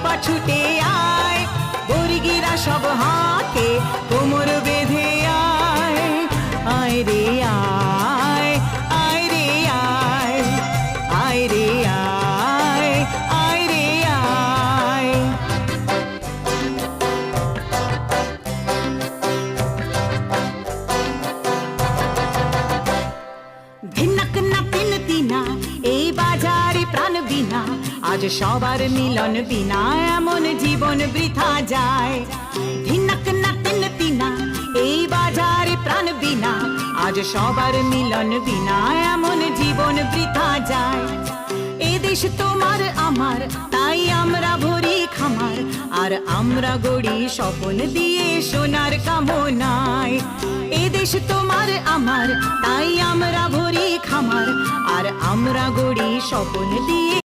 পা ছুটে আয়, বর্গিরা সব হাঁকে কোমর বেঁধে আয়, আয় রে আয়, আয় রে আয়, আয় রে আয়, আয় রে আয়। ধিনক না পিনতি না এই বাজারে প্রাণ বিনা, আজ সবার মিলন বিনা এমন জীবন বৃথা যায়। ধিনক না পিনতি না এই বাজারে প্রাণ বিনা, আজ সবার মিলন বিনা এমন জীবন বৃথা যায়। এ দেশ তোমার আমার, তাই আমরা ভরি খামার, আর আমরা গড়ি স্বপ্ন দিয়ে সোনার কামনায়। এ দেশ তোমার আমার, তাই আমরা ভরি খামার, আর আমরা গড়ি স্বপ্ন দিয়ে